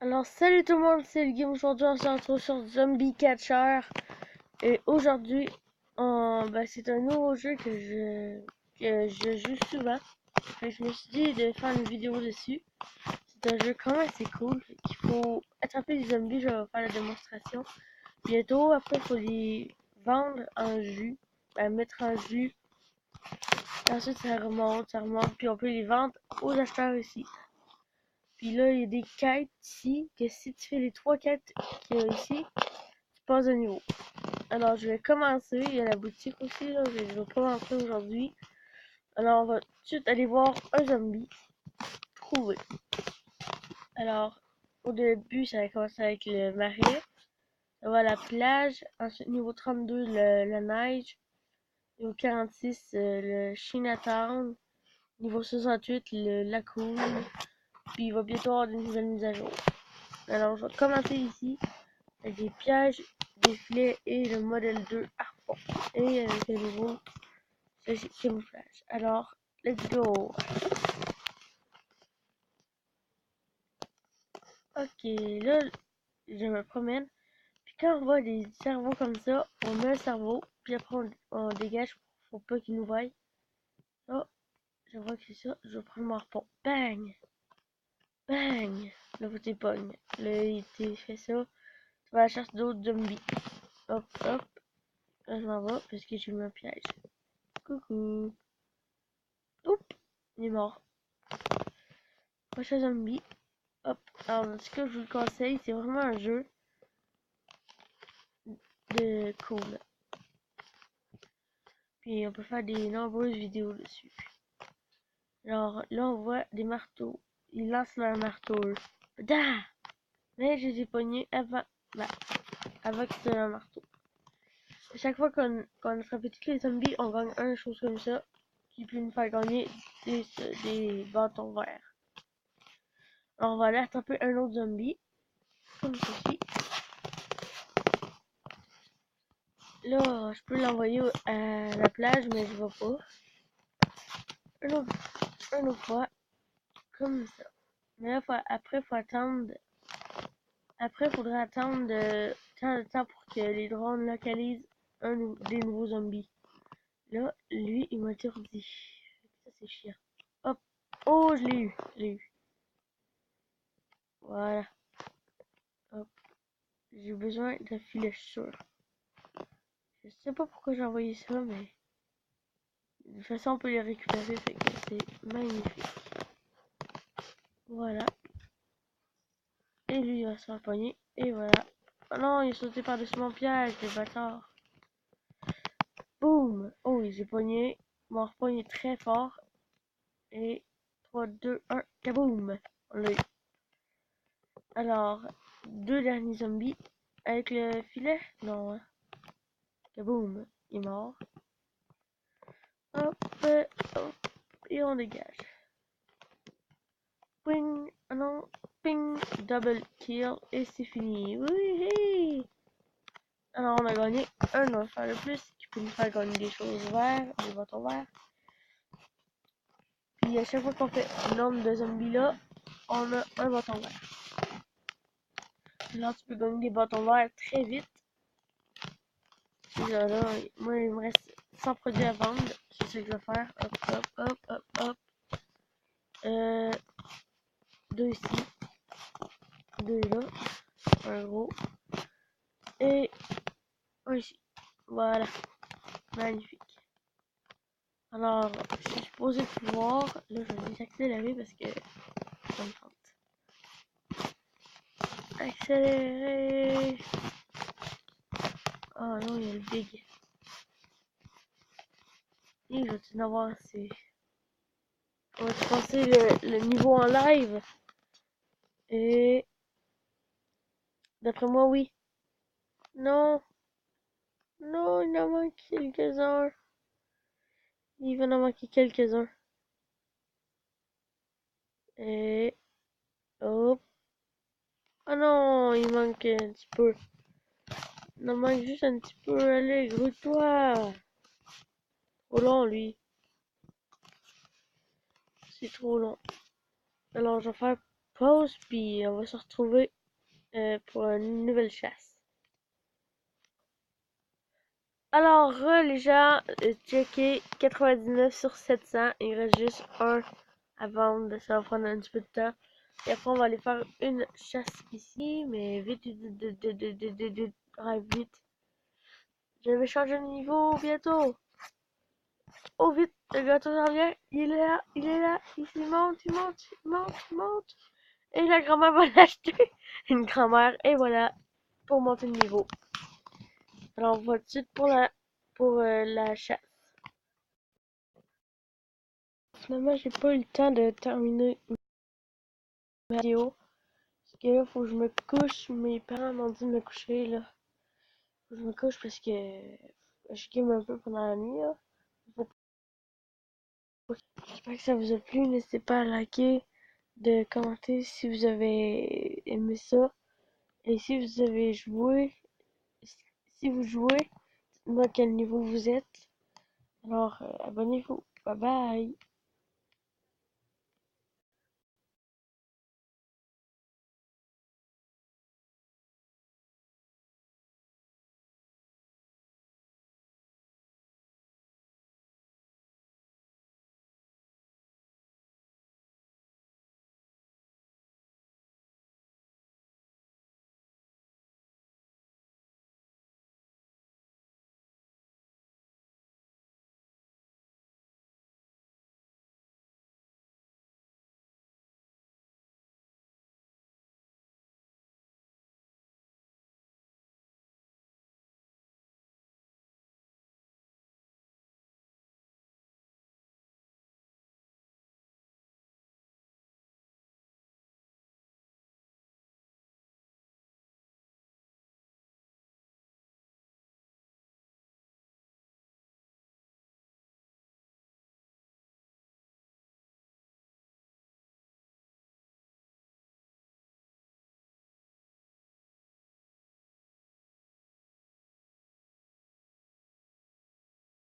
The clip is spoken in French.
Alors salut tout le monde, c'est le game. Aujourd'hui on se retrouve sur Zombie Catcher. Et aujourd'hui, c'est un nouveau jeu que je joue souvent. Fait que je me suis dit de faire une vidéo dessus. C'est un jeu quand même assez cool. Il faut attraper des zombies, je vais faire la démonstration bientôt. Après il faut les vendre en jus. Mettre en jus. Et ensuite ça remonte. Puis on peut les vendre aux acheteurs ici. Puis là, il y a des quêtes ici, que si tu fais les 3 quêtes qu'il y a ici, tu passes de niveau. Alors, je vais commencer. Il y a la boutique aussi, là, je vais pas rentrer aujourd'hui. Alors, on va tout de suite aller voir un zombie. Trouver. Alors, au début, ça va commencer avec le marais. Ça va à la plage. Ensuite, niveau 32, la neige. Niveau 46, le Chinatown. Niveau 68, le lagoon. Puis, il va bientôt avoir des nouvelles mises à jour. Alors, je vais commencer ici. Avec des pièges, des filets et le modèle 2 harpon. Et avec un nouveau camouflage. Alors, let's go! Ok, là, je me promène. Puis quand on voit des cerveaux comme ça, on met un cerveau. Puis après, on dégage pour pas qu'ils nous voient. Là, je vois que c'est ça. Je vais prendre mon harpon. Bang! Bang! Là, vous t'épogne. Là, il t'est fait ça. Tu vas à la chasse d'autres zombies. Hop, hop. Là, je m'en vais parce que j'ai mis un piège. Coucou! Oups! Il est mort. Prochain zombie. Hop. Alors, ce que je vous le conseille, c'est vraiment un jeu de cool. Puis on peut faire des nombreuses vidéos dessus. Alors là, on voit des marteaux. Ils lancent leur marteau. Da! Mais je les ai pognés avant que c'était un marteau. À chaque fois qu'on attrape tous les zombies, on gagne une chose comme ça qui peut nous faire gagner des bâtons verts. Alors on va aller attraper un autre zombie. Comme ceci. Là, je peux l'envoyer à la plage, mais je vais pas. Une autre fois, comme ça. Mais là, après, faut attendre. Après, il faudrait attendre tant de temps pour que les drones localisent des nouveaux zombies. Là, lui, il m'a étourdi. Ça, c'est chiant. Hop. Oh, je l'ai eu. Je l'ai eu. Voilà. Hop. J'ai besoin d'un filet sûr. Je sais pas pourquoi j'ai envoyé ça, mais de toute façon, on peut les récupérer. Fait que c'est magnifique. Voilà. Et lui, il va se faire pogner. Et voilà. Oh non, il est sauté par-dessus mon piège, le bâtard. Boum! Oh, j'ai pogné. Mon repogné très fort. Et 3, 2, 1, kaboum! On l'a eu. Alors, deux derniers zombies. Avec le filet? Non, hein. Kaboum! Il est mort. Hop, hop. Et on dégage. Ping! Ah non. Ping! Double kill. Et c'est fini. Oui! Alors, on a gagné un enfer de plus qui peut nous faire gagner des choses vertes, des bâtons verts. Puis à chaque fois qu'on fait le nombre de zombies là, on a un bâton vert. Là, tu peux gagner des bâtons verts très vite. Puis là, moi, il me reste 100 produits à vendre. C'est ce que je vais faire. Hop, hop, hop, hop, hop. Deux ici. Deux là. Un gros. Et un ici. Voilà. Magnifique. Alors, je suis supposé pouvoir. Là, je vais désaccélérer parce que ça me tente. Accélérer. Oh non, il y a le big. Et je vais en avoir assez. On va passer le niveau en live. Et d'après moi, oui. Non. Non, il en manque quelques-uns. Il va en manquer quelques-uns. Et hop. Ah non, il manque un petit peu. Il en manque juste un petit peu. Allez, grouille-toi. Trop long, lui. C'est trop long. Alors, je vais faire pause, puis on va se retrouver pour une nouvelle chasse. Alors, les gens, checkez 99 sur 700. Il reste juste un à vendre. Ça va prendre un petit peu de temps. Et après, on va aller faire une chasse ici. Mais vite, vite. Vite. Je vais changer de niveau bientôt. Oh, vite. Le gâteau s'en vient. Il est là. Il est là. Il monte. Il monte. Il monte. Il monte. Et la grand-mère va l'acheter. Une grand-mère. Et voilà. Pour monter de niveau. Alors, on va tout de suite pour la chasse. Finalement, j'ai pas eu le temps de terminer ma vidéo. Parce que là, faut que je me couche. Mes parents m'ont dit de me coucher, là. Faut que je me couche parce que je game un peu pendant la nuit, là. J'espère que ça vous a plu. N'hésitez pas à liker, de commenter si vous avez aimé ça. Et si vous avez joué, si vous jouez, dites-moi quel niveau vous êtes. Alors, abonnez-vous. Bye bye.